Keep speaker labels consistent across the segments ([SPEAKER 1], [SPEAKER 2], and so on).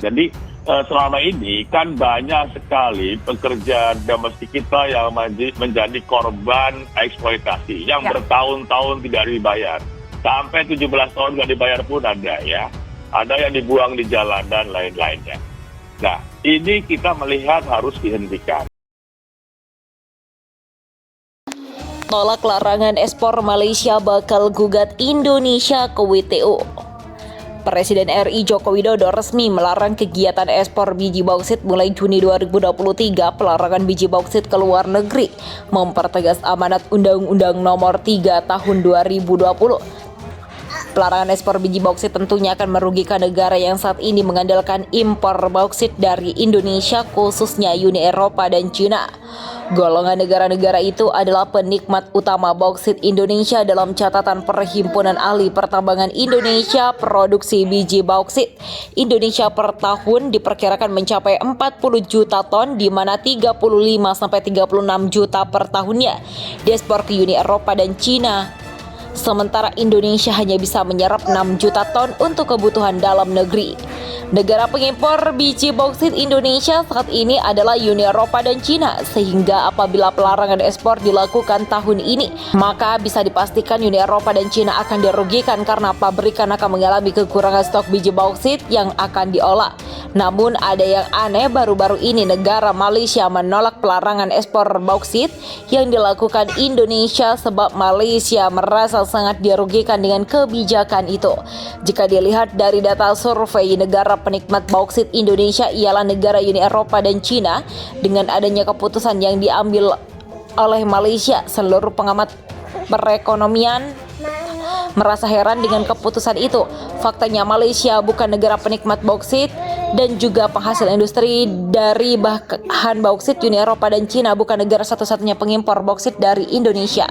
[SPEAKER 1] Jadi selama ini kan banyak sekali pekerja domestik kita yang menjadi korban eksploitasi yang bertahun-tahun tidak dibayar. Sampai 17 tahun nggak dibayar pun ada ya. Ada yang dibuang di jalan dan lain-lainnya. Nah, ini kita melihat harus dihentikan.
[SPEAKER 2] Tolak larangan ekspor Malaysia bakal gugat Indonesia ke WTO. Presiden RI Joko Widodo resmi melarang kegiatan ekspor biji bauksit mulai Juni 2023. Pelarangan biji bauksit ke luar negeri mempertegas amanat Undang-Undang Nomor 3 Tahun 2020. Pelarangan ekspor biji bauksit tentunya akan merugikan negara yang saat ini mengandalkan impor bauksit dari Indonesia, khususnya Uni Eropa dan Cina. Golongan negara-negara itu adalah penikmat utama bauksit Indonesia dalam catatan Perhimpunan Ahli Pertambangan Indonesia. Produksi biji bauksit Indonesia per tahun diperkirakan mencapai 40 juta ton, di mana 35 sampai 36 juta per tahunnya diekspor ke Uni Eropa dan Cina. Sementara Indonesia hanya bisa menyerap 6 juta ton untuk kebutuhan dalam negeri. Negara pengimpor biji bauksit Indonesia saat ini adalah Uni Eropa dan Cina, sehingga apabila pelarangan ekspor dilakukan tahun ini, maka bisa dipastikan Uni Eropa dan Cina akan dirugikan karena pabrikan akan mengalami kekurangan stok biji bauksit yang akan diolah. Namun ada yang aneh, baru-baru ini negara Malaysia menolak pelarangan ekspor bauksit yang dilakukan Indonesia sebab Malaysia merasa sangat dirugikan dengan kebijakan itu. Jika dilihat dari data survei, negara penikmat bauksit Indonesia ialah negara Uni Eropa dan Cina. Dengan adanya keputusan yang diambil oleh Malaysia, seluruh pengamat perekonomian merasa heran dengan keputusan itu. Faktanya Malaysia bukan negara penikmat bauksit dan juga penghasil industri dari bahan bauksit. Uni Eropa dan Cina bukan negara satu-satunya pengimpor bauksit dari Indonesia.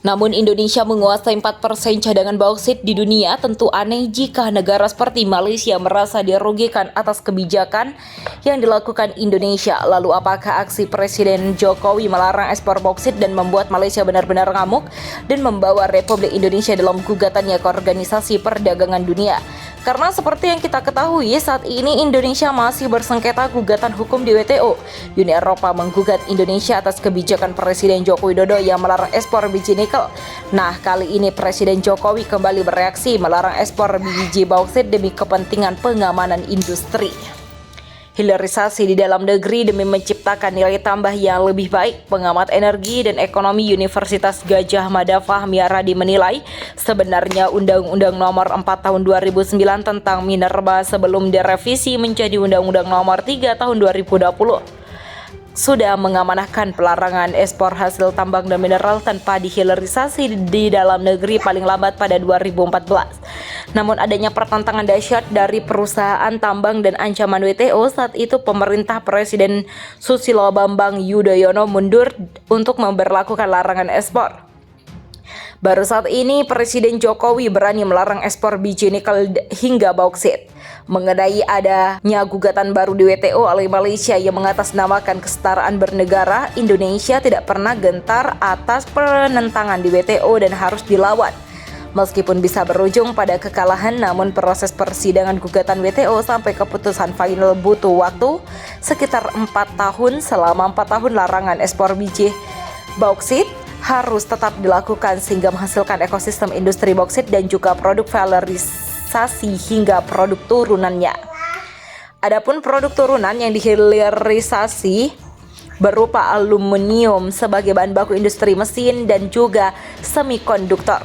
[SPEAKER 2] Namun Indonesia menguasai 4% cadangan bauksit di dunia. Tentu aneh jika negara seperti Malaysia merasa dirugikan atas kebijakan yang dilakukan Indonesia. Lalu apakah aksi Presiden Jokowi melarang ekspor bauksit dan membuat Malaysia benar-benar ngamuk dan membawa Republik Indonesia dalam gugatannya ke Organisasi Perdagangan Dunia? Karena seperti yang kita ketahui, saat ini Indonesia masih bersengketa gugatan hukum di WTO. Uni Eropa menggugat Indonesia atas kebijakan Presiden Joko Widodo yang melarang ekspor biji nikel. Nah, kali ini Presiden Jokowi kembali bereaksi melarang ekspor biji bauksit demi kepentingan pengamanan industri. Hilirisasi di dalam negeri demi menciptakan nilai tambah yang lebih baik. Pengamat energi dan ekonomi Universitas Gadjah Mada Fahmi Aradi menilai sebenarnya Undang-Undang Nomor 4 Tahun 2009 tentang minerba sebelum direvisi menjadi Undang-Undang Nomor 3 Tahun 2020 sudah mengamanahkan pelarangan ekspor hasil tambang dan mineral tanpa dihilirisasi di dalam negeri paling lambat pada 2014. Namun adanya pertentangan dahsyat dari perusahaan tambang dan ancaman WTO, saat itu pemerintah Presiden Susilo Bambang Yudhoyono mundur untuk memberlakukan larangan ekspor. Baru saat ini Presiden Jokowi berani melarang ekspor biji nikel hingga bauksit. Mengenai adanya gugatan baru di WTO oleh Malaysia yang mengatasnamakan kesetaraan bernegara, Indonesia tidak pernah gentar atas penentangan di WTO dan harus dilawan. Meskipun bisa berujung pada kekalahan, namun proses persidangan gugatan WTO sampai keputusan final butuh waktu sekitar 4 tahun. Selama 4 tahun larangan ekspor biji bauksit harus tetap dilakukan sehingga menghasilkan ekosistem industri bauksit dan juga produk valorisasi hingga produk turunannya. Adapun produk turunan yang dihilirisasi berupa aluminium sebagai bahan baku industri mesin dan juga semikonduktor.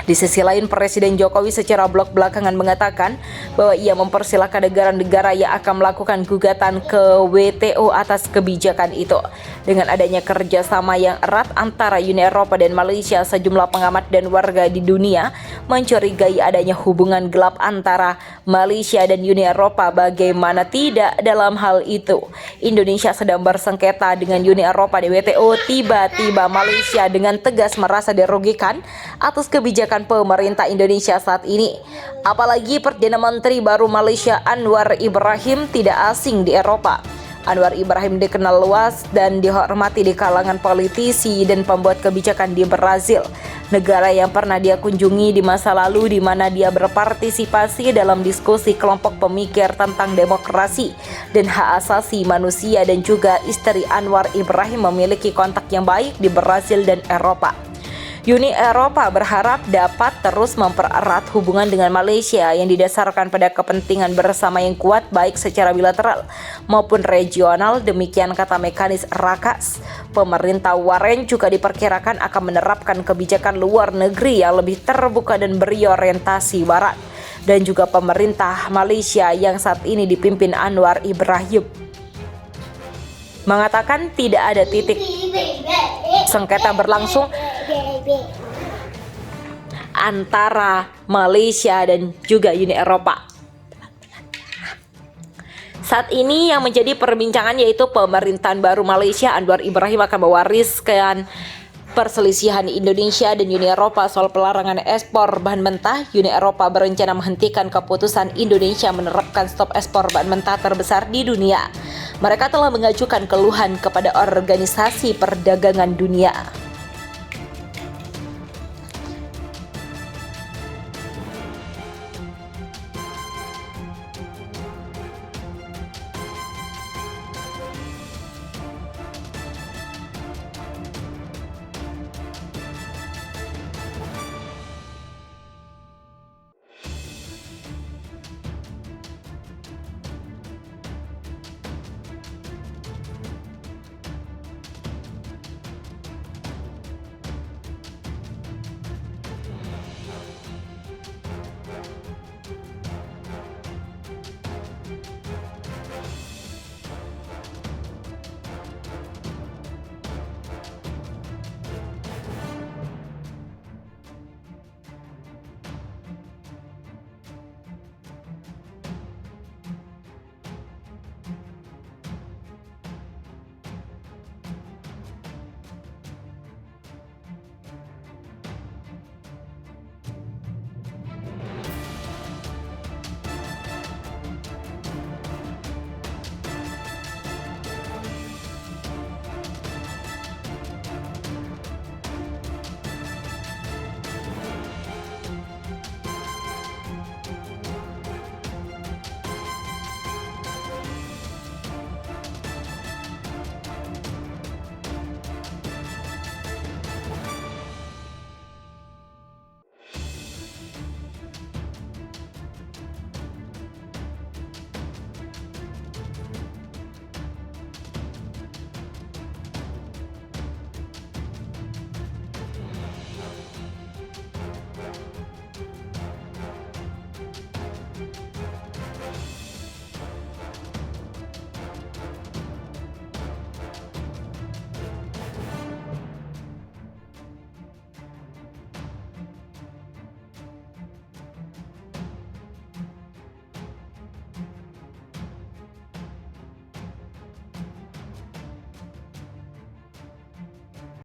[SPEAKER 2] Di sisi lain, Presiden Jokowi secara blak-belakangan mengatakan bahwa ia mempersilahkan negara-negara yang akan melakukan gugatan ke WTO atas kebijakan itu. Dengan adanya kerjasama yang erat antara Uni Eropa dan Malaysia, sejumlah pengamat dan warga di dunia mencurigai adanya hubungan gelap antara Malaysia dan Uni Eropa. Bagaimana tidak dalam hal itu? Indonesia sedang bersengketa dengan Uni Eropa di WTO. Tiba-tiba Malaysia dengan tegas merasa dirugikan atas kebijakan pemerintah Indonesia saat ini. Apalagi Perdana Menteri baru Malaysia Anwar Ibrahim tidak asing di Eropa. Anwar Ibrahim dikenal luas dan dihormati di kalangan politisi dan pembuat kebijakan di Brazil, negara yang pernah dia kunjungi di masa lalu, di mana dia berpartisipasi dalam diskusi kelompok pemikir tentang demokrasi dan hak asasi manusia, dan juga istri Anwar Ibrahim memiliki kontak yang baik di Brazil dan Eropa. Uni Eropa berharap dapat terus mempererat hubungan dengan Malaysia yang didasarkan pada kepentingan bersama yang kuat baik secara bilateral maupun regional, demikian kata Mekanis Rakas. Pemerintah Warren juga diperkirakan akan menerapkan kebijakan luar negeri yang lebih terbuka dan berorientasi barat, dan juga pemerintah Malaysia yang saat ini dipimpin Anwar Ibrahim mengatakan tidak ada titik sengketa berlangsung antara Malaysia dan juga Uni Eropa. Saat ini yang menjadi perbincangan yaitu pemerintahan baru Malaysia Anwar Ibrahim akan mewariskan perselisihan Indonesia dan Uni Eropa soal pelarangan ekspor bahan mentah. Uni Eropa berencana menghentikan keputusan Indonesia menerapkan stop ekspor bahan mentah terbesar di dunia. Mereka telah mengajukan keluhan kepada Organisasi Perdagangan Dunia.